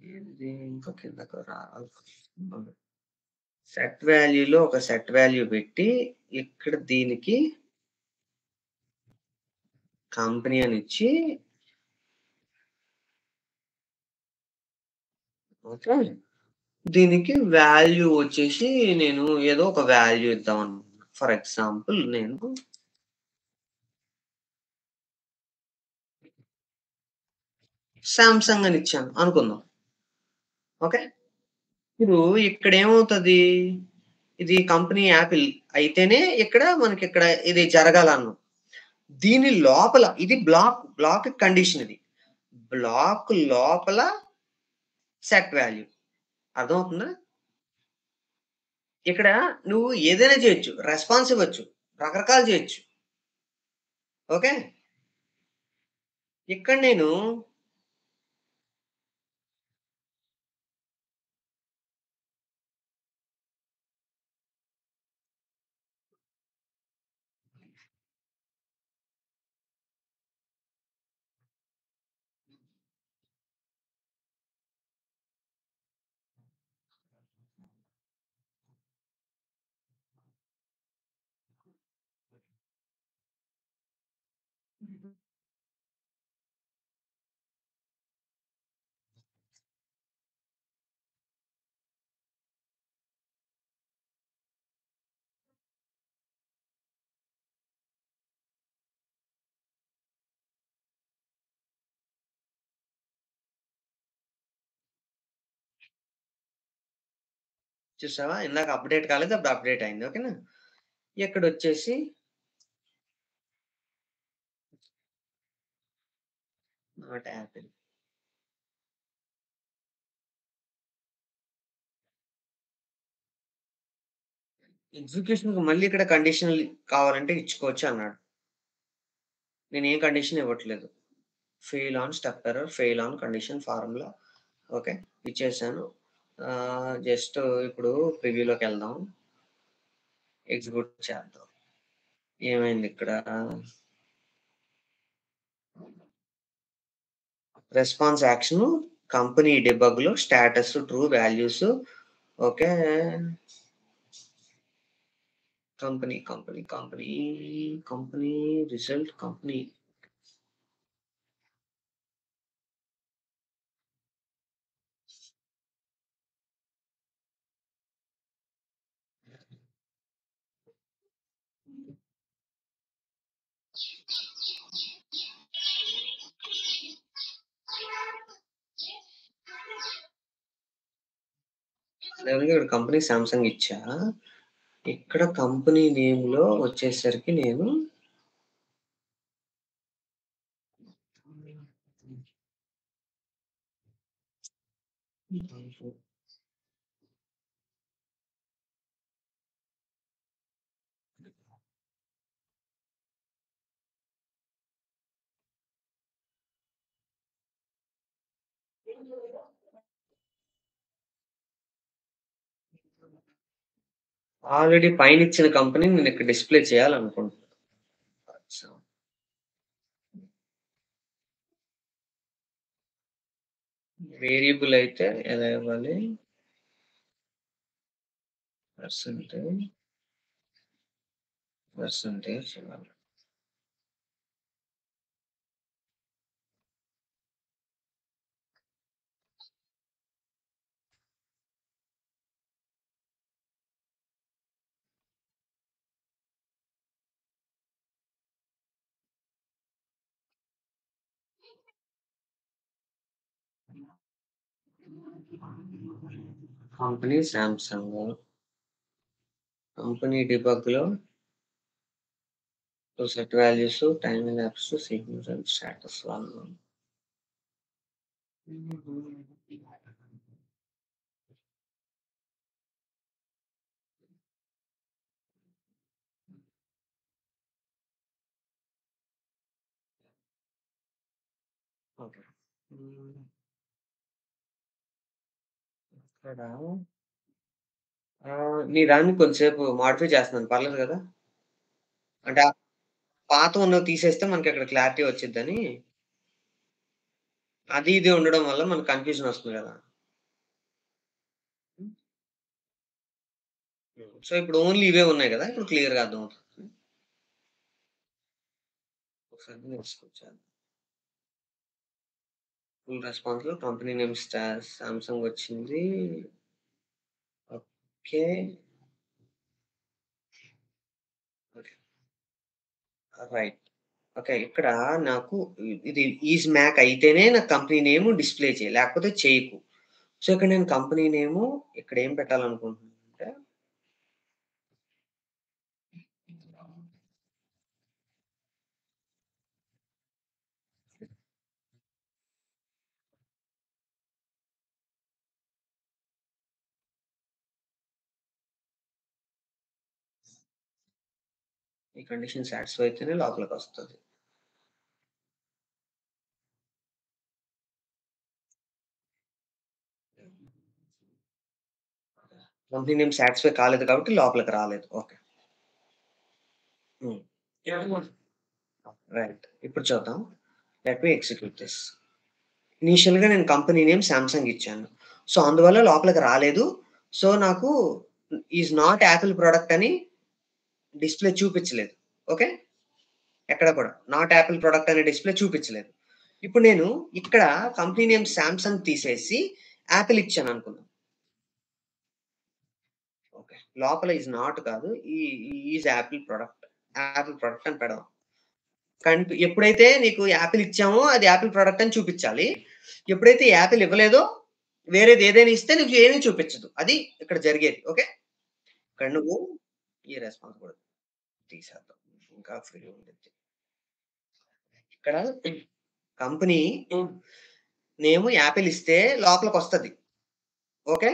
ఇది ఇంకా కిందకు సెట్ వాల్యూలో ఒక సెట్ వాల్యూ పెట్టి, ఇక్కడ దీనికి కంపెనీ అనిచ్చి ఓకే. దీనికి వాల్యూ వచ్చేసి నేను ఏదో ఒక వాల్యూ ఇద్దామనుకుంటున్నా. ఫర్ ఎగ్జాంపుల్ నేను సామ్‌సంగ్ అని ఇచ్చాను అనుకుందాం. ఓకే. ఇప్పుడు ఇక్కడేమవుతది? ఇది కంపెనీ యాపిల్ అయితేనే ఇక్కడ మనకిక్కడ ఇది జరగాలన్నాం. దీని లోపల ఇది బ్లాక్ కండిషన్ ఇది. బ్లాక్ లోపల సెట్ వాల్యూ. అర్థమవుతుందా? ఇక్కడ నువ్వు ఏదైనా చేయొచ్చు. రెస్పాన్స్ ఇవ్వచ్చు. రకరకాలు చేయొచ్చు. ఓకే. ఇక్కడ నేను చూసావా? ఇందాక అప్‌డేట్ కాలేదు. అప్పుడు అప్‌డేట్ అయింది. ఓకేనా? ఇక్కడొచ్చేసి నాట్ యాపిల్. ఎగ్జిక్యూషన్‌కి మళ్ళీ ఇక్కడ కండిషనల్ కావాలంటే ఇచ్చుకోవచ్చు అన్నాడు. నేనేం కండిషన్ ఇవ్వట్లేదు. Fail on step error, fail on condition formula. Okay. ఇచ్చేసాను. జస్ట్ ఇప్పుడు ప్రివ్యూలోకెళ్దాం. ఎగ్జిక్యూట్ చేద్దాం. ఏమైంది ఇక్కడ? రెస్పాన్స్ యాక్షను కంపెనీ డెబగ్‌లో status true values okay. Company result company. ఇక్కడ కంపెనీ సామ్‌సంగ్ ఇచ్చా. ఇక్కడ కంపెనీ నేమ్‌లో వచ్చేసరికి నేను ఆల్రెడీ పైనిచ్చిన కంపెనీ నేను ఇక్కడ డిస్‌ప్లే చేయాలనుకుంటున్నా. అచ్చా! వేరియబుల్ అయితే ఎలా ఇవ్వాలి? పర్సెంటేజ్ ఇవ్వాలి. Company Samsung. కంపెనీ డెబగ్‌లో set values, time lapse, signal status 1. Okay. ఇక్కడ నీ దాన్ని కొంచెంసేపు మోడిఫై చేస్తున్నాను. పర్లేదు గదా? అంటే పాతవున్నవి తీసేస్తే మనకక్కడ క్లారిటీ వచ్చిద్దని. అది ఇది ఉండడం వల్ల మనకు కన్‌ఫ్యూజన్ వస్తుంది గదా! సో, ఇప్పుడు ఓన్లీ ఇవే ఉన్నాయి గదా! ఇప్పుడు క్లియర్‌గా అర్థమవుతుంది. ఒకసారి నెక్స్ట్‌కొచ్చేద్దాం. ఫుల్ రెస్పాన్స్‌లో కంపెనీ నేమ్ సామ్‌సంగ్ వచ్చింది. ఓకే. ఓకే. రైట్. ఓకే. ఇక్కడ నాకు ఇది ఈజ్ మ్యాక్ అయితేనే నాకు కంపెనీ నేమ్ డిస్‌ప్లే చెయి. లేకపోతే చేయకు. సో, ఇక్కడ నేను కంపెనీ నేము ఇక్కడ ఏం పెట్టాలనుకుంటున్నానంటే ఈ కండిషన్ సాటిస్ఫై అయితేనే లోపలికొస్తది. కంపెనీ నేమ్ సాటిస్ఫై కాలేదు కాబట్టి లోపలికి రాలేదు. ఓకే. హ్మ్. రైట్. ఇప్పుడు చూద్దాం. Let me execute this. ఇనీషియల్‌గా నేను కంపెనీ నేమ్ సామ్‌సంగ్ ఇచ్చాను. సో, అందువల్ల లోపలికి రాలేదు. సో, నాకు ఈస్ నాట్ యాపిల్ ప్రొడక్ట్ అని డిస్‌ప్లే చూపించలేదు. ఓకే. ఎక్కడ కూడా. నాట్ యాపిల్ ప్రొడక్ట్ అనే డిస్‌ప్లే చూపించలేదు. ఇప్పుడు నేను ఇక్కడ కంపెనీ నేమ్ సామ్‌సంగ్ తీసేసి యాపిల్ ఇచ్చాననుకుందాం. ఓకే. లోపల ఈస్ నాట్ కాదు. ఈ is Apple product. Apple product అని పెడదాం. ఎప్పుడైతే నీకు యాపిల్ ఇచ్చామో అది యాపిల్ ప్రొడక్ట్ అని చూపించాలి. ఎప్పుడైతే యాపిల్ ఇవ్వలేదో వేరేది ఏదైనా ఇస్తే నీకు ఏమీ చూపించదు. అది ఇక్కడ జరిగేది. ఓకే. ఇక్కడ నువ్వు ఈ రెస్పాన్స్ కూడా తీసేద్దాం. ఇంకా ఫ్రీ ఉండిద్ది. ఇక్కడ కంపెనీ నేమ్ యాపిల్ ఇస్తే లోపలికొస్తది. ఓకే.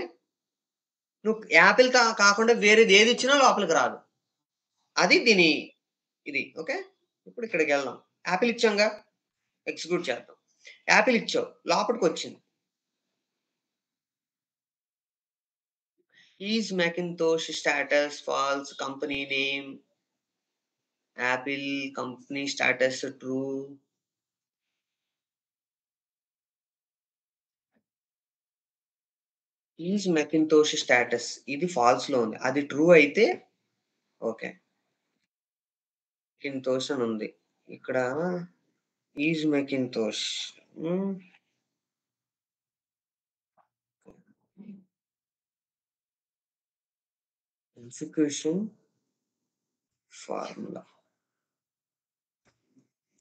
నువ్వు యాపిల్ కాకుండా వేరేది ఏదిచ్చినా లోపలికి రాదు. అది దీని ఇది. ఓకే. ఇప్పుడు ఇక్కడికెళ్దాం. యాపిల్ ఇచ్చాంగా. ఎగ్జిక్యూట్ చేద్దాం. యాపిల్ ఇచ్చావు. లోపటికొచ్చింది. Is Macintosh status false company name Apple company status true. Is Macintosh status ఇది ఫాల్స్‌లో ఉంది. అది ట్రూ అయితే ఓకే. కింతోష్ అని ఉంది. ఇక్కడ ఈజ్ మాకింతోష్ హ్మ్. Execution formula.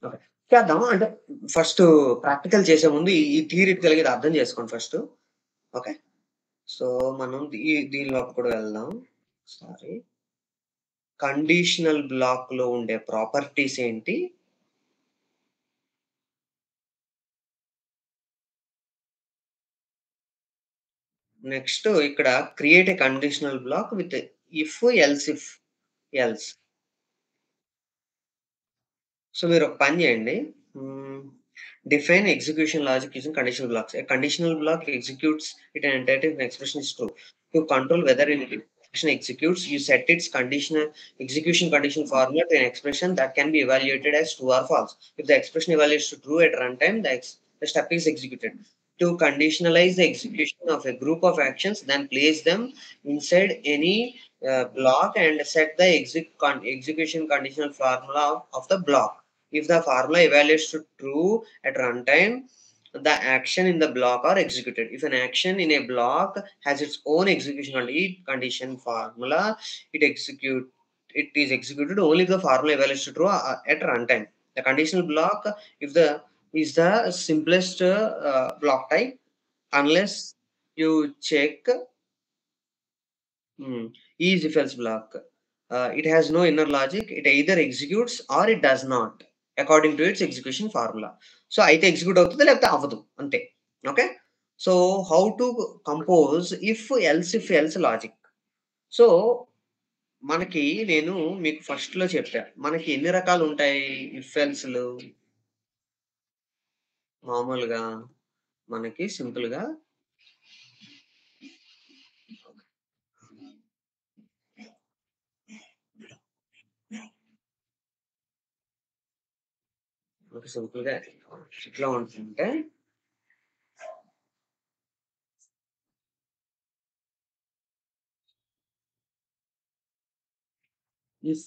ఓకే. చేద్దాం. అంటే ఫస్టు ప్రాక్టికల్ చేసే ముందు ఈ థియరిటికల్‌గా ఇది అర్థం చేసుకోండి ఫస్టు. ఓకే. సో, మనం దీనిలోకి కూడా వెళ్దాం. సారీ. కండిషనల్ బ్లాక్‌లో ఉండే ప్రాపర్టీస్ ఏంటి? నెక్స్ట్ ఇక్కడ create a conditional block with if, else. So, మీరొక పని జేయండి. Hmm. Define execution logic using conditional blocks. A conditional block executes it an entity if an expression is true. To control whether an expression executes, you set its conditional execution condition formula to an expression that can be evaluated as true or false. If the expression evaluates to true at runtime, the step is executed. To conditionalize the execution of a group of actions, then place them inside any block and set the execution conditional formula of the block. If the formula evaluates to true at runtime, the action in the block are executed. If an action in a block has its own execution condition formula, it is executed only if the formula evaluates to true at runtime. The conditional block, if the is the simplest block type, unless you check is if else block. It has no inner logic. It either executes or it does not according to its execution formula. So, అయితే execute అవుతది లేకపోతే అవ్వదు. అంతే. Okay. So, how to compose if else logic. So, మనకి నేను మీకు ఫస్ట్‌లో చెప్పా. మనకి ఎన్ని రకాలుంటాయి ఇఫ్ ఎల్స్‌లు మామూలుగా మనకి సింపుల్‌గా మనకి సింపుల్‌గా ఎట్లా ఉంటుందంటే ఇఫ్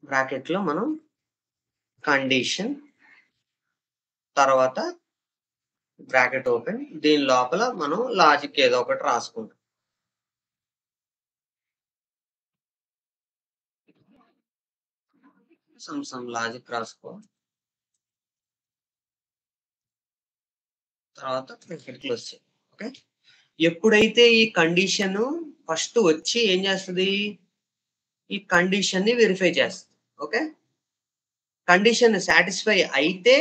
బ్రాకెట్‌లో మనం కండిషన్ తర్వాత బ్రాకెట్ ఓపెన్. దీని లోపల మనం లాజిక్ ఏదో ఒకటి రాసుకుంటాం. సమ్ లాజిక్ రాసుకో. తర్వాత బ్రాకెట్ క్లోజ్ చేయి. ఓకే. ఎప్పుడైతే ఈ కండిషన్ ఫస్ట్ వచ్చి ఏం చేస్తది? ఈ కండిషన్‌ని వెరిఫై చేస్తది. ఓకే. కండిషన్ సాటిస్ఫై అయితే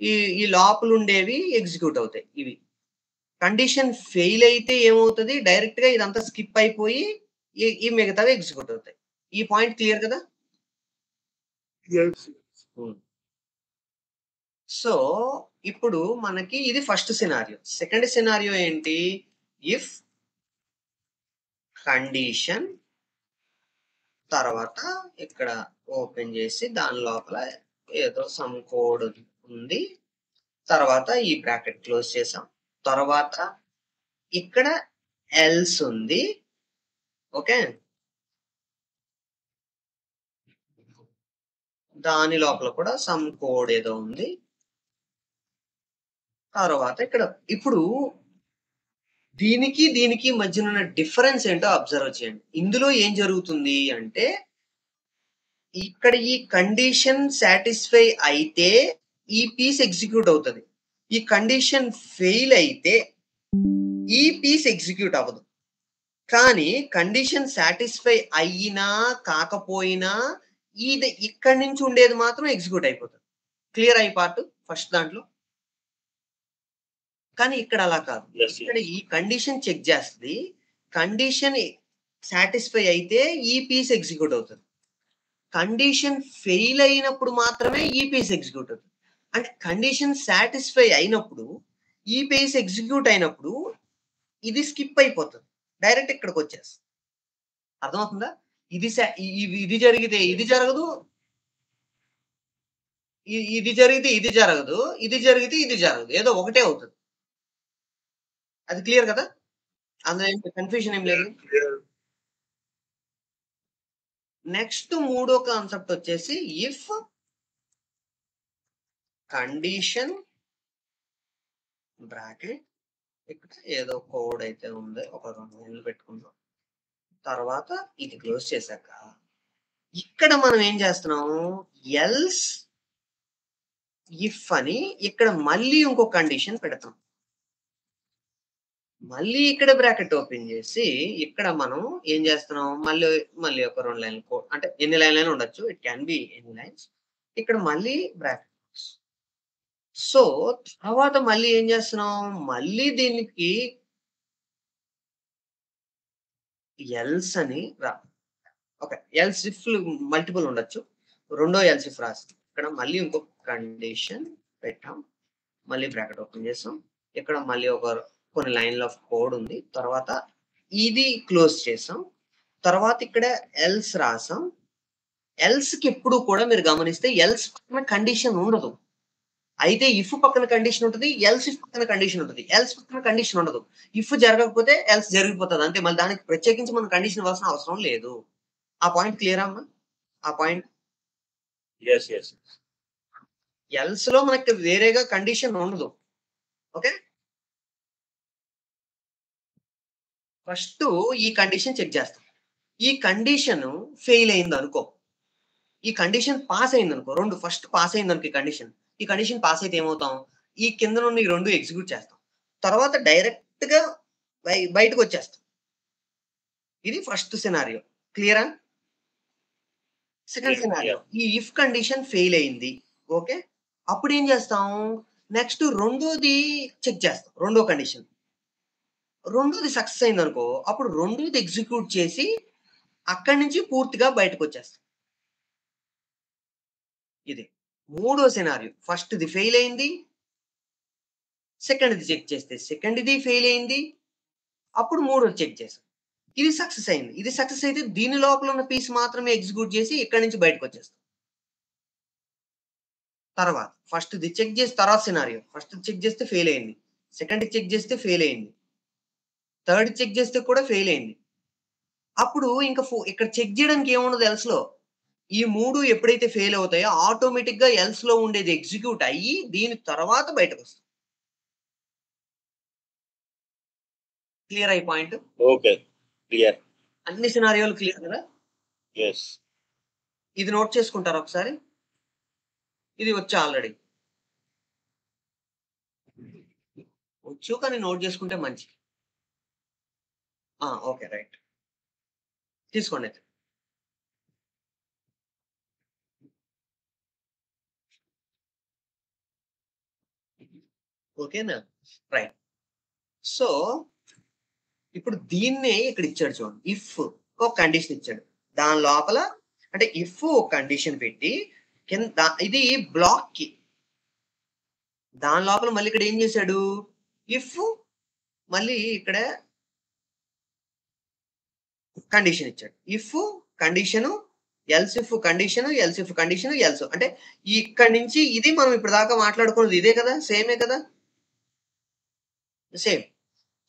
ఈ ఈ లోపలుండేవి ఎగ్జిక్యూట్ అవుతాయి ఇవి. కండిషన్ ఫెయిల్ అయితే ఏమవుతది? డైరెక్ట్‌గా ఇదంతా స్కిప్ అయిపోయి ఈ మిగతావి ఎగ్జిక్యూట్ అవుతాయి. ఈ పాయింట్ క్లియర్ కదా? Yes. హ్మ్. సో, ఇప్పుడు మనకి ఇది ఫస్ట్ సినారియో. సెకండ్ సినారియో ఏంటి? ఇఫ్ కండిషన్ తర్వాత ఇక్కడ ఓపెన్ చేసి దాని లోపల ఏదో సమ్ కోడ్ ఉంది. తర్వాత ఈ బ్రాకెట్ క్లోజ్ చేసాం. తర్వాత ఇక్కడ ఎల్స్ ఉంది. ఓకే. దాని లోపల కూడా సమ్ కోడ్ ఏదో ఉంది. తర్వాత ఇక్కడ ఇప్పుడు దీనికి మధ్యనున్న డిఫరెన్స్ ఏంటో అబ్జర్వ్ చేయండి. ఇందులో ఏం జరుగుతుంది అంటే ఇక్కడ ఈ కండిషన్ సాటిస్ఫై అయితే ఈ పీస్ ఎగ్జిక్యూట్ అవుతది. ఈ కండిషన్ ఫెయిల్ అయితే ఈ పీస్ ఎగ్జిక్యూట్ అవ్వదు. కానీ కండిషన్ సాటిస్ఫై అయినా, కాకపోయినా ఇది ఇక్కడి నుంచి ఉండేది మాత్రం ఎగ్జిక్యూట్ అయిపోతది. క్లియర్ ఈ పార్ట్ ఫస్ట్ దాంట్లో? కానీ ఇక్కడ అలా కాదు. Yes, ఇక్కడ yes. ఈ కండిషన్ చెక్ చేస్తది. కండిషన్ సాటిస్ఫై అయితే ఈ పీస్ ఎగ్జిక్యూట్ అవుతది. కండిషన్ ఫెయిల్ అయినప్పుడు మాత్రమే ఈ పీస్ ఎగ్జిక్యూట్ అవుతది. అంటే కండిషన్ సాటిస్ఫై అయినప్పుడు ఈ పీస్ ఎగ్జిక్యూట్ అయినప్పుడు ఇది స్కిప్ అయిపోతది. డైరెక్ట్ ఇక్కడికొచ్చేస్తది. అర్థమవుతుందా? ఇది ఇది జరిగితే ఇది జరగదు. ఇది జరిగితే ఇది జరగదు. ఇది జరిగితే ఇది జరగదు. ఏదో ఒకటే అవుతది. అది క్లియర్ కదా? అందులో ఏం కన్‌ఫ్యూజన్ ఏం లేదు. Yeah. నెక్స్ట్ మూడో కాన్సెప్ట్ వచ్చేసి ఇఫ్ కండిషన్ బ్రాకెట్ ఇక్కడ ఏదో కోడ్ అయితే ఉంది. ఒక 2 లైన్‌లు పెట్టుకుందాం. తర్వాత ఇది క్లోజ్ చేశాక ఇక్కడ మనం ఏం చేస్తున్నాం? ఎల్స్ ఇఫ్ అని ఇక్కడ మళ్ళీ ఇంకో కండిషన్ పెడతాం. మళ్ళీ ఇక్కడ బ్రాకెట్ ఓపెన్ చేసి ఇక్కడ మనం ఏం చేస్తున్నాం? మళ్ళీ ఒక 2 లైన్‌లు కోడ్ అంటే ఎన్ని లైన్‌లైనా ఉండొచ్చు. It can be any lines. ఇక్కడ మళ్ళీ బ్రాకెట్. సో, తర్వాత మళ్ళీ ఏం చేస్తున్నాం? మళ్ళీ దీనికి ఎల్స్ అని ఓకే. ఎల్స్ ఇఫ్‌లు మల్టిపుల్ ఉండొచ్చు. రెండో ఎల్స్ ఇఫ్ రాసాం. ఇక్కడ మళ్ళీ ఇంకొక కండిషన్ పెట్టాం. మళ్ళీ బ్రాకెట్ ఓపెన్ చేసాం. ఇక్కడ మళ్ళీ కొన్ని లైన్‌లు ఆఫ్ కోడ్ ఉంది. తర్వాత ఇది క్లోజ్ చేసాం. తర్వాత ఇక్కడ ఎల్స్ రాసాం. ఎల్స్‌కి ఎప్పుడు కూడా మీరు గమనిస్తే ఎల్స్ పక్కన కండిషన్ ఉండదు. అయితే ఇఫ్ పక్కన కండిషన్ ఉంటది. ఎల్స్ ఇఫ్ పక్కన కండిషన్ ఉంటది. ఎల్స్ పక్కన కండిషన్ ఉండదు. ఇఫ్ జరగకపోతే ఎల్స్ జరిగిపోతది. అంతే. మళ్ళీ దానికి ప్రత్యేకించి మనం కండిషన్ ఇవ్వాల్సిన అవసరం లేదు. ఆ పాయింట్ క్లియరా అమ్మా? ఆ పాయింట్ Yes, yes. ఎల్స్‌లో మనకి వేరేగా కండిషన్ ఉండదు. ఓకే. ఫస్టు ఈ కండిషన్ చెక్ చేస్తాం. ఈ కండిషన్ ఫెయిల్ అయిందనుకో. ఈ కండిషన్ పాస్ అయిందనుకో. 2 ఫస్ట్ పాస్ అయిందనుకో ఈ కండిషన్. ఈ కండిషన్ పాస్ అయితే ఏమవుతాం? ఈ కిందనున్న ఈ 2 ఎగ్జిక్యూట్ చేస్తాం. తర్వాత డైరెక్ట్‌గా బయటకొచ్చేస్తాం. ఇది ఫస్ట్ సినారియో. క్లియరా? Second Yeah, scenario. yeah. ఈ ఇఫ్ కండిషన్ ఫెయిల్ అయింది. ఓకే. అప్పుడేం చేస్తాం? నెక్స్ట్ రెండోది చెక్ చేస్తాం. రెండో కండిషన్. రెండోది సక్సెస్ అయిందనుకో, అప్పుడు రెండోది ఎగ్జిక్యూట్ చేసి అక్కడి నుంచి పూర్తిగా బయటకొచ్చేస్తాం. ఇది. మూడో సినారియో. ఫస్ట్‌ది ఫెయిల్ అయింది. సెకండ్‌ది చెక్ చేస్తే సెకండ్‌ది ఫెయిల్ అయింది. అప్పుడు మూడోది చెక్ చేసాం. ఇది సక్సెస్ అయింది. ఇది సక్సెస్ అయితే దీని లోపల ఉన్న పీస్ మాత్రమే ఎగ్జిక్యూట్ చేసి ఇక్కడి నుంచి బయటకొచ్చేస్తాం. తర్వాత ఫస్ట్‌ది చెక్ చేసి తర్వాత సినారియో. ఫస్ట్‌ది చెక్ చేస్తే ఫెయిల్ అయింది. సెకండ్‌ది చెక్ చేస్తే ఫెయిల్ అయింది. థర్డ్ చెక్ చేస్తే కూడా ఫెయిల్ అయింది. అప్పుడు ఇంకా ఇక్కడ చెక్ జేయడానికి ఏముండదు ఎల్స్‌లో. ఈ 3 ఎప్పుడైతే ఫెయిల్ అవుతాయో ఆటోమేటిక్‌గా ఎల్స్‌లో ఉండేది ఎగ్జిక్యూట్ అయ్యి దీని తర్వాత బయటకొస్తది. క్లియరా ఈ పాయింట్? ఓకే. క్లియర్. అన్ని సినారియోలు క్లియర్ కదా? యెస్. ఇది నోట్ చేసుకుంటారా ఒకసారి? ఇది వచ్చా ఆల్రెడీ? వచ్చు కానీ నోట్ చేసుకుంటే మంచిది. ఓకే. రైట్. తీసుకోండయితే. ఓకేనా? రైట్. సో, ఇప్పుడు దీన్నే ఇక్కడ ఇచ్చాడు చూడండి. ఇఫ్ ఒక కండిషన్ ఇచ్చాడు. దాని లోపల అంటే ఇఫ్ ఒక కండిషన్ పెట్టి ఇది బ్లాక్‌కి. దాని లోపల మళ్ళీ ఇక్కడ ఏం చేశాడు? ఇఫ్ మళ్ళీ ఇక్కడ కండిషన్ ఇచ్చాడు. If condition, else if condition, else if condition, else. అంటే ఇక్కడి నుంచి ఇది మనం ఇప్పటిదాకా మాట్లాడుకున్నది ఇదే కదా! సేమే కదా! సేమ్.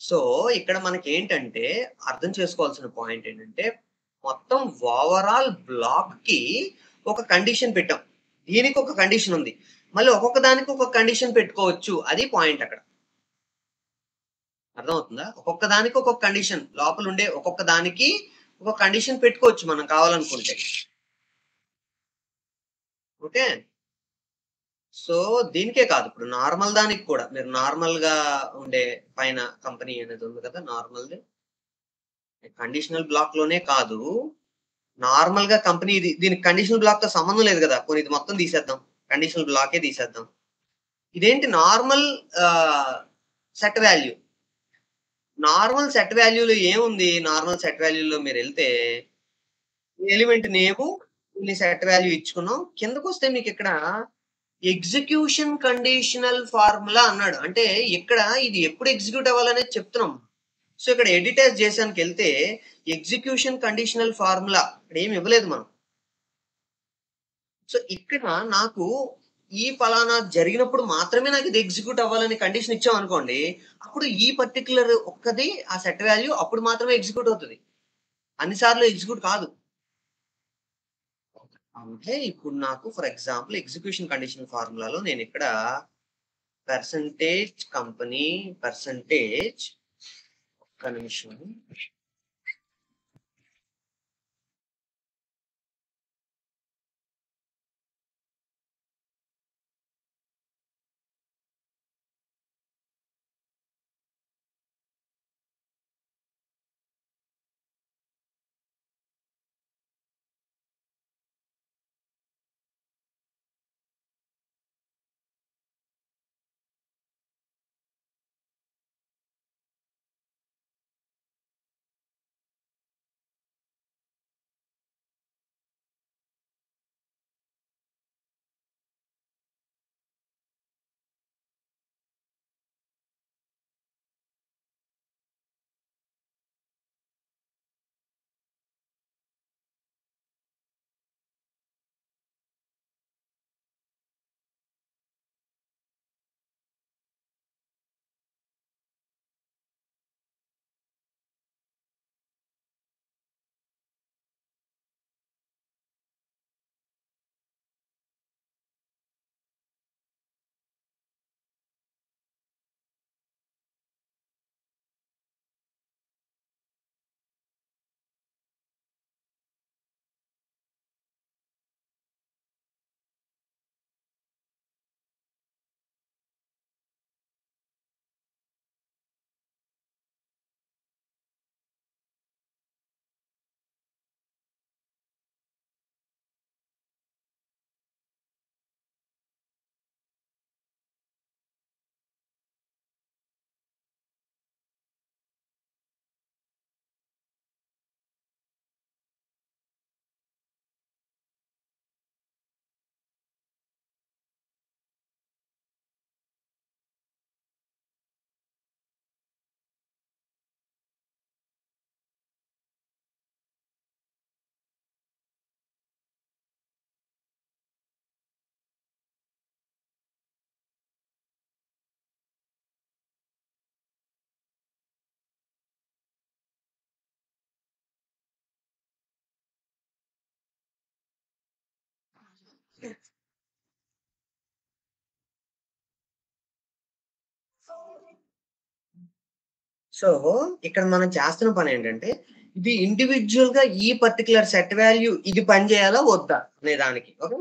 సో, ఇక్కడ మనకేంటంటే అర్థం చేసుకోవాల్సిన పాయింట్ ఏంటంటే, మొత్తం ఓవరాల్ బ్లాక్‌కి ఒక కండిషన్ పెట్టాం. దీనికి ఒక కండిషన్ ఉంది. మళ్ళీ ఒక్కొక్క దానికి ఒక్కొక్క కండిషన్ పెట్టుకోవచ్చు. అది పాయింట్ అక్కడ. అర్థమవుతుందా? ఒక్కొక్క దానికి ఒక్కొక్క కండిషన్. లోపలుండే ఒక్కొక్క దానికి ఒక కండిషన్ పెట్టుకోవచ్చు మనం కావాలనుకుంటే. ఓకే. సో, దీనికే కాదు. ఇప్పుడు నార్మల్ దానికి కూడా మీరు నార్మల్‌గా ఉండే పైన కంపెనీ అనేది ఉంది కదా! నార్మల్‌ది. కండిషనల్ బ్లాక్‌లోనే కాదు. నార్మల్‌గా కంపెనీ దీనికి కండిషనల్ బ్లాక్‌తో సంబంధం లేదు గదా! పోనీ ఇది మొత్తం తీసేద్దాం. కండిషనల్ బ్లాకే తీసేద్దాం. ఇదేంటి normal ah, set value. Normal set వాల్యూలో ఏముంది? నార్మల్ సెట్ వాల్యూలో మీరెళ్తే ఎలిమెంట్ నేము, ఇన్ని సెట్ వాల్యూ ఇచ్చుకున్నాం. కిందకొస్తే మీకిక్కడ ఎగ్జిక్యూషన్ కండిషనల్ ఫార్ములా అన్నాడు. అంటే ఇక్కడ ఇది ఎప్పుడు ఎగ్జిక్యూట్ అవ్వాలనేది చెప్తున్నాం. సో, ఇక్కడ ఎడిట్ యాస్ జేసన్‌కెళ్తే ఎగ్జిక్యూషన్ కండిషనల్ ఫార్ములా ఇక్కడేమి ఇవ్వలేదు మనం. సో, ఇక్కడ నాకు ఈ పలానా జరిగినప్పుడు మాత్రమే నాకిది ఎగ్జిక్యూట్ అవ్వాలని కండిషన్ ఇచ్చామనుకోండి. అప్పుడు ఈ పర్టిక్యులర్ ఒక్కది ఆ సెట్ వాల్యూ అప్పుడు మాత్రమే ఎగ్జిక్యూట్ అవుతది. అన్ని సార్లు ఎగ్జిక్యూట్ కాదు. అంటే ఇప్పుడు నాకు ఫర్ ఎగ్జాంపుల్ ఎగ్జిక్యూషన్ కండిషన్ ఫార్ములాలో నేనిక్కడ పర్సెంటేజ్ కంపెనీ పర్సెంటేజ్ ఒక్క నిమిషం. సో, ఇక్కడ మనం చేస్తున్న పనేంటంటే, ఇది ఇండివిడ్యుయల్‌గా ఈ పర్టిక్యులర్ సెట్ వాల్యూ ఇది పని చేయాలా? వద్దా? అనే దానికి. ఓకే.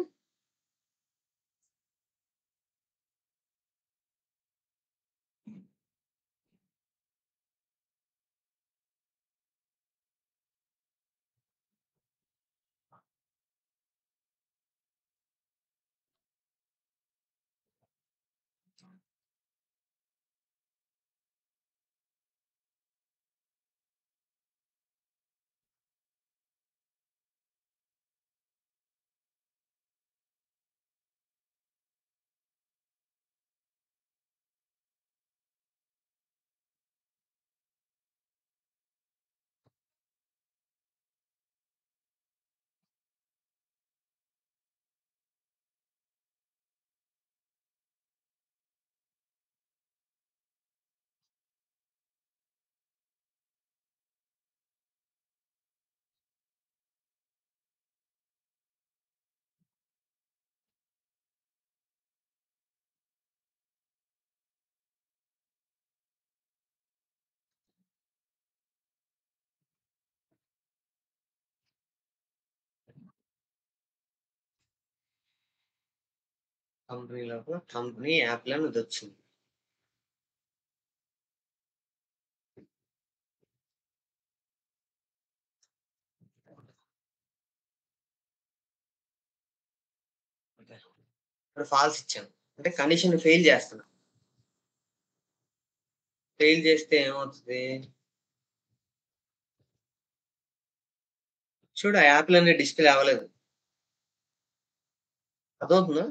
కంపెనీలోకి కంపెనీ యాప్‌లు అని ఇదొచ్చింది. ఓకే. ఇప్పుడు ఫాల్స్ ఇచ్చాను. అంటే కండిషన్ ఫెయిల్ చేస్తున్నా. ఫెయిల్ చేస్తే ఏమవుతది? చూడు ఆ యాప్‌లన్నీ డిస్‌ప్లే అవ్వలేదు. అర్థమవుతుందా?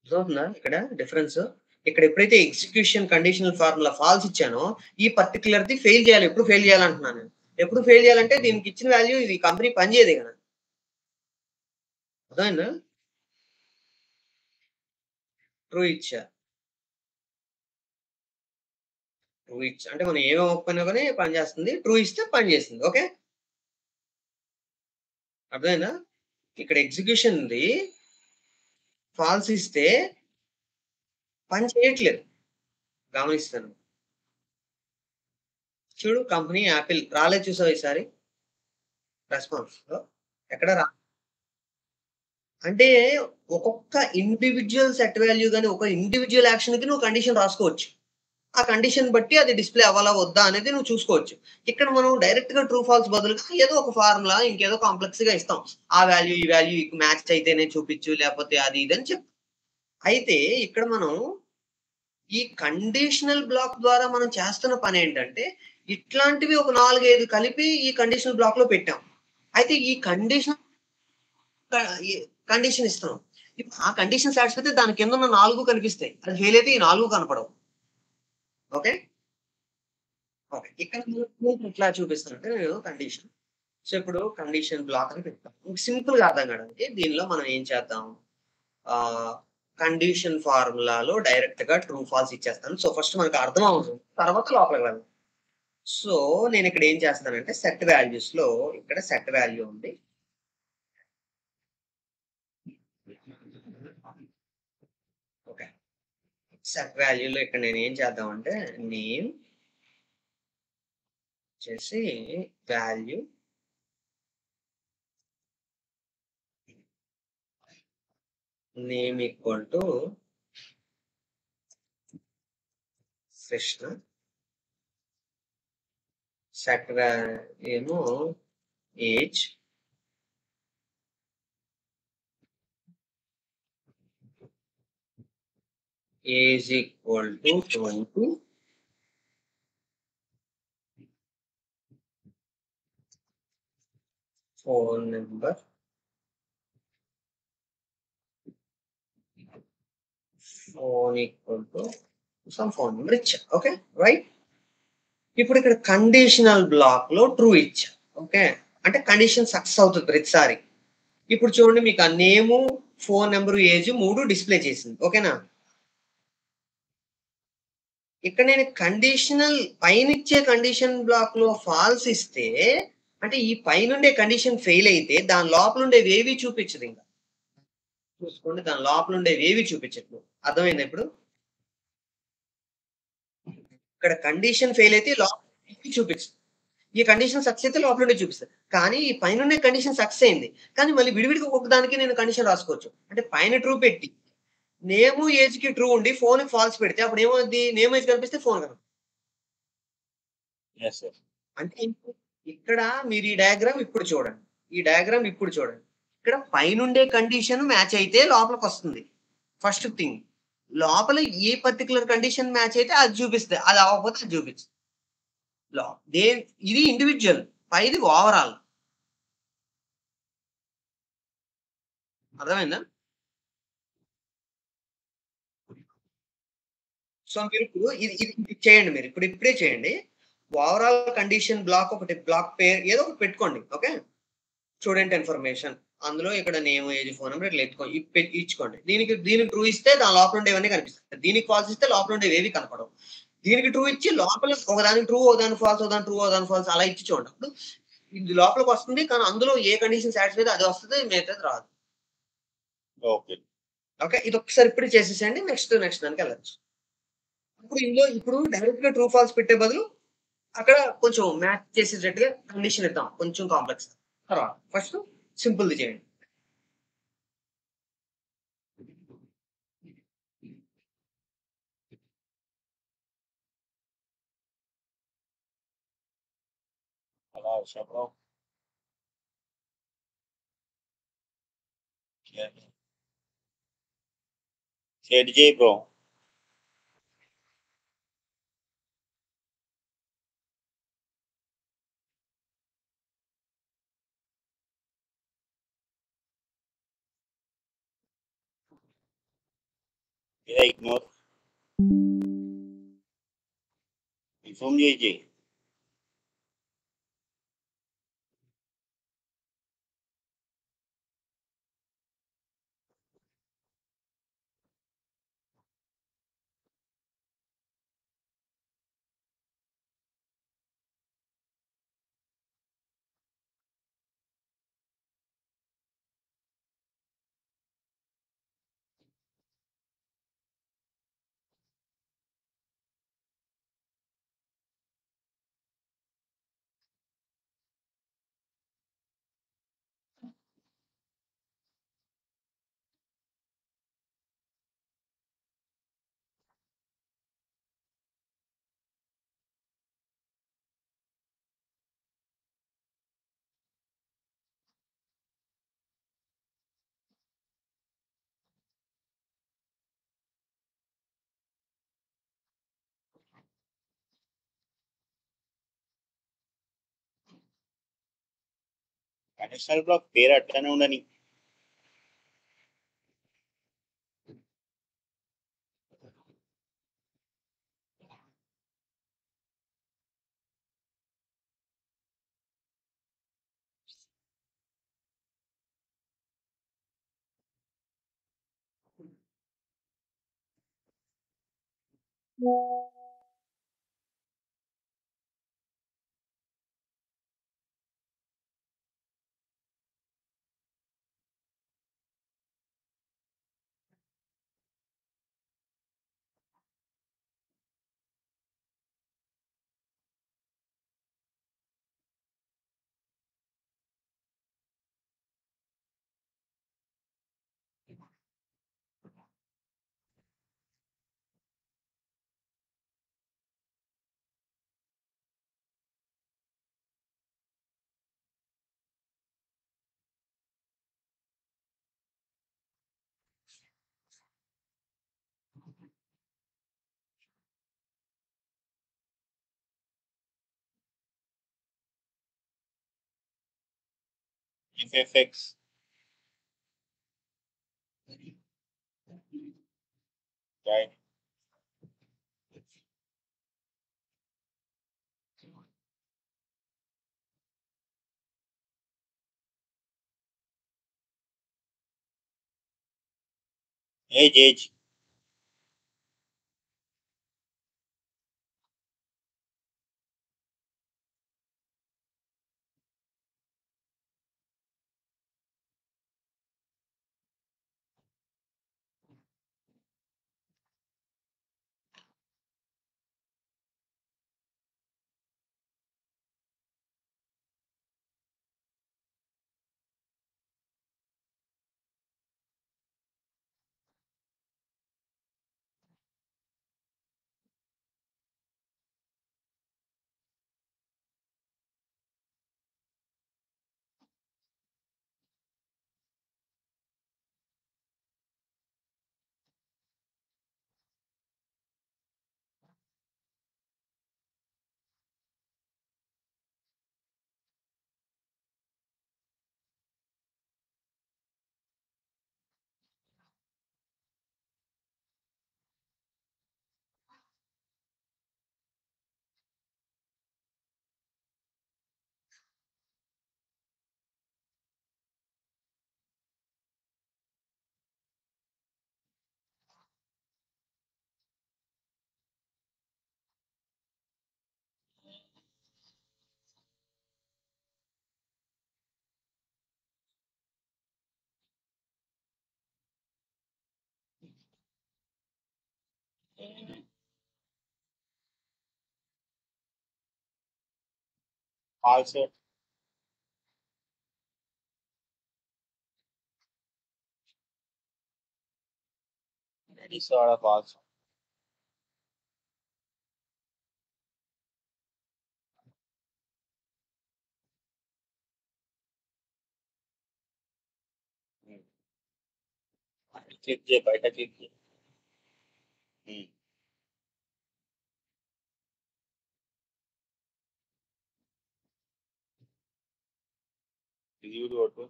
అర్థమవుతుందా ఇక్కడ డిఫరెన్సు? ఇక్కడ ఎప్పుడైతే ఎగ్జిక్యూషన్ కండిషనల్ ఫార్ములా ఫాల్స్ ఇచ్చానో, ఈ పర్టిక్యులర్‌ది ఫెయిల్ చేయాలి. ఎప్పుడు ఫెయిల్ చేయాలంటున్నాను నేను. ఎప్పుడు ఫెయిల్ చేయాలంటే దీనికి ఇచ్చిన వాల్యూ ఇది కంపెనీ పని చేయదు కదా! అర్థమైందా? ట్రూ ఇచ్చా. ట్రూ ఇచ్చా. అంటే మనం ఏమి ఇవ్వకపోయినా గాని పని చేస్తుంది. ట్రూ ఇస్తే పని చేస్తుంది. ఓకే. అర్థమైందా? ఇక్కడ ఎగ్జిక్యూషన్‌ది ఫాల్స్ ఇస్తే పని చేయట్లేదు. గమనిస్తాను. చూడు కంపెనీ యాపిల్ రాలేదు చూసావా ఈసారి రెస్పాన్స్‌లో? ఎక్కడ రా అంటే ఒక్కొక్క ఇండివిడ్యువల్ సెట్ వాల్యూ గాని, ఒక ఇండివిడ్యువల్ యాక్షన్‌కి నువ్వు కండిషన్ రాసుకోవచ్చు. ఆ కండిషన్ బట్టి అది డిస్‌ప్లే అవ్వాలా? వద్దా? అనేది నువ్వు చూసుకోవచ్చు. ఇక్కడ మనం డైరెక్ట్‌గా ట్రూ, ఫాల్స్ బదులుగా ఏదో ఒక ఫార్ములా ఇంకేదో కాంప్లెక్స్‌గా ఇస్తాం. ఆ వాల్యూ, ఈ వాల్యూ మ్యాచ్ అయితేనే చూపించు లేకపోతే అది ఇది అని అయితే ఇక్కడ మనం ఈ కండిషనల్ బ్లాక్ ద్వారా మనం చేస్తున్న పనేంటంటే, ఇట్లాంటివి ఒక 4, 5 కలిపి ఈ కండిషనల్ బ్లాక్‌లో పెట్టాం. అయితే ఈ కండిషన్ క ఈ కండిషన్ ఇస్తున్నాం. ఆ కండిషన్ సాటిస్ఫై అయితే దాని కిందున్న 4 కనిపిస్తాయి. అది ఫెయిల్ అయితే ఈ 4 కనపడవు. ఓకే. ఓకే. ఇక్కడ మీకు ఎట్లా చూపిస్తానంటే నేను కండిషన్. సో, ఇప్పుడు కండిషన్ బ్లాక్ అని పెడతాం. సింపుల్‌గా అర్థం కావడానికి దీనిలో మనం ఏం చేద్దాం? ఆహ్, కండిషన్ ఫార్ములాలో డైరెక్ట్‌గా ట్రూ, ఫాల్స్ ఇచ్చేస్తాను. సో, ఫస్ట్ మనకు అర్థం అవ్వదు. తర్వాత లోపలికి వెళ్దాం. సో, నేనిక్కడ ఏం చేస్తానంటే సెట్ వాల్యూస్‌లో ఇక్కడ సెట్ వాల్యూ ఉంది. ఓకే. సెట్ వాల్యూలో ఇక్కడ నేనేం చేద్దామంటే నేమ్ వచ్చేసి value name equal to Krishna. Set ఏమో age equal to 20. Phone number phone equal to some phone number ఇచ్చా. ఓకే. రైట్. ఇప్పుడు ఇక్కడ కండిషనల్ బ్లాక్‌లో ట్రూ ఇచ్చా. ఓకే. అంటే కండిషన్ సక్సెస్ అవుతది ప్రతిసారి. ఇప్పుడు చూడండి మీకు ఆ నేము, ఫోన్ నంబరు, ఏజ్ 3 డిస్‌ప్లే చేసింది. ఓకేనా? ఇక్కడ నేను కండిషనల్ పైనిచ్చే కండిషన్ బ్లాక్‌లో ఫాల్స్ ఇస్తే అంటే ఈ పైనుండే కండిషన్ ఫెయిల్ అయితే దాని లోపల ఉండేవేవి చూపించదింక. చూసుకోండి దాని లోపల ఉండేవేవి చూపించట్లేదు. అర్థమైందా ఇప్పుడు? ఇక్కడ కండిషన్ ఫెయిల్ అయితే లోపల ఏవి చూపించదు. ఈ కండిషన్ సక్సెస్ అయితే లోపల ఉండేది చూపిస్తది. కానీ ఈ పైనుండే కండిషన్ సక్సెస్ అయింది. కానీ మళ్ళీ విడివిడిగా ఒక్కొక్క దానికి నేను కండిషన్ రాసుకోవచ్చు. అంటే పైన ట్రూ పెట్టి నేము, ఏజ్‌కి ట్రూ ఉండి ఫోన్‌కి ఫాల్స్ పెడితే అప్పుడు ఏమవుద్ది? నేమ్, ఏజ్ కనిపిస్తే ఫోన్ కనపడదు. Yes, sir. అంటే ఇక్కడ మీరు ఈ డయాగ్రామ్ ఇప్పుడు చూడండి. ఈ డయాగ్రామ్ ఇప్పుడు చూడండి. ఇక్కడ పైనుండే కండిషన్ మ్యాచ్ అయితే లోపలికొస్తుంది. First thing. లోపల ఏ పర్టిక్యులర్ కండిషన్ మ్యాచ్ అయితే అది చూపిస్తది. అది అవ్వకపోతే అది చూపించదు. లో దే ఇది ఇండివిడ్యువల్. పైది ఓవరాల్. అర్థమైందా? సో, మీరిప్పుడు ఇది చేయండి మీరు. ఇప్పుడే చేయండి. ఓవరాల్ కండిషన్ బ్లాక్ ఒకటి బ్లాక్ పేరు ఏదో ఒకటి పెట్టుకోండి. ఓకే. Student information. అందులో ఇక్కడ నేమ్, ఏజ్, ఫోన్ నంబర్ ఇట్లా ఇచ్చుకోండి. దీనికి ట్రూ ఇస్తే దాని లోపల ఉండేవన్నీ కనిపిస్తాయి. దీనికి ఫాల్స్ ఇస్తే లోపల ఉండేవేవి కనపడవు. దీనికి ట్రూ ఇచ్చి లోపల ఒకదానికి ట్రూ, ఒకదానికి ఫాల్స్, ఒకదానికి ట్రూ, ఒకదానికి ఫాల్స్ అలా ఇచ్చి చూడండి. అప్పుడు ఇది లోపలికొస్తుంది. కానీ అందులో ఏ కండిషన్ సాటిస్ఫై అయితే అదే వస్తది. మిగతాది రాదు. Okay. ఓకే. ఇదొక్కసారి ఇప్పుడే చేసేసేయండి. నెక్స్ట్ దానికెళ్ళొచ్చు. ఇప్పుడు డైరెక్ట్‌గా ట్రూ, ఫాల్స్ పెట్టే బదులు అక్కడ కొంచెం మ్యాచ్ చేసేటట్టుగా కండిషన్ ఇద్దాం. కొంచెం కాంప్లెక్స్. తర్వాత ఫస్ట్ సింపుల్‌ది చేయండి. Hello, sir, bro. Yeah. Said J, bro. Yeah, ignore. Inform J. Conditional block పేరు అట్లనే ఉండని. FFX. Right. Age. ఫాల్స్. ఆడ ఫాల్స్. క్లిక్ చేయి, బయట క్లిక్ చేయి. ఎగ్జిక్యూట్ కొట్టు.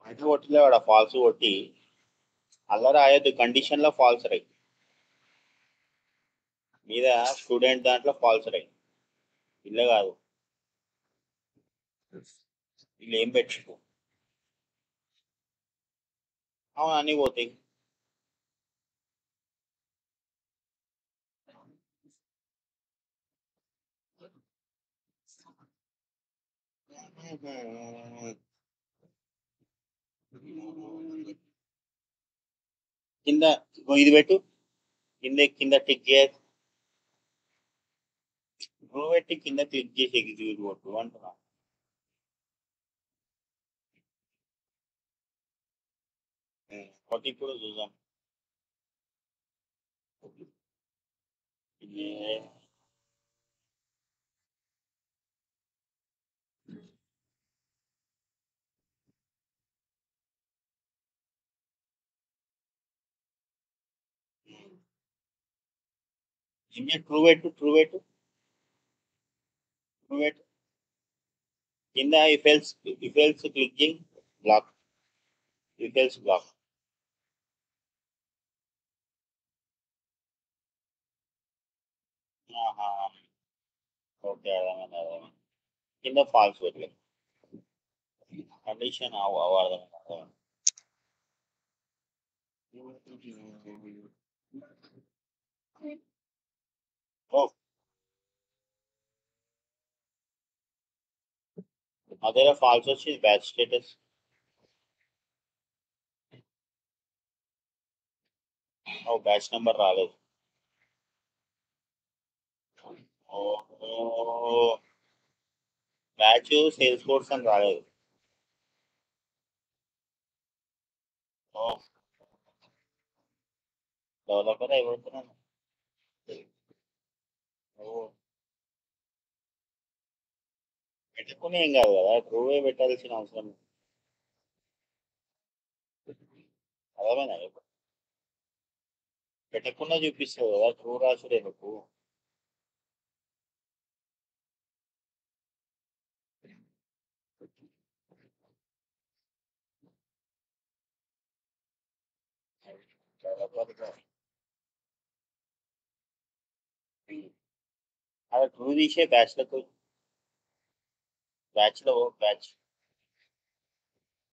బయట కొట్టలే వాడ ఫాల్స్ కొట్టి అలా రాయొద్దు, కండిషన్ లో ఫాల్స్ రై మీద స్టూడెంట్ దాంట్లో ఫాల్స్ రై. ఇల్ల కాదు, వీళ్ళు ఏం పెట్టుకో. అవును, అన్నీ పోతాయి. కింద ఇది పెట్టు, కింద టిక్ చేయాలి. నువ్వు పెట్టి కింద క్లిక్ చేసి ఎగ్జిక్యూట్ కొట్టు అంటున్నా. కొట్టి ఇప్పుడు చూద్దాం. ట్రూ పెట్టు, ట్రూ పెట్టు, ట్రూ పెట్టు. కింద if else clicking block, if else block. Okay, అర్థమైంది. కింద ఫాల్స్ పెట్టలేదు, కండిషన్ అర్థమైంది. ఓ, అదే ఫాల్స్ వచ్చి బ్యాచ్ స్టేటస్. ఓ, బ్యాచ్ నెంబర్ రాలేదు. బ్యాచ్ సేల్స్ కోర్స్ అని రాలేదు. డెవలపర్ అయిపోతున్నాను. పెట్టుకుని ఏం కాదు కదా, ట్రూవే పెట్టాల్సిన అవసరం లేదు. అర్థమైనా? పెట్టకుండా చూపిస్తుంది కదా, ట్రూ రాసుడే నువ్వు. అలా ట్రూ తీసే బ్యాచ్ లో బ్యాచ్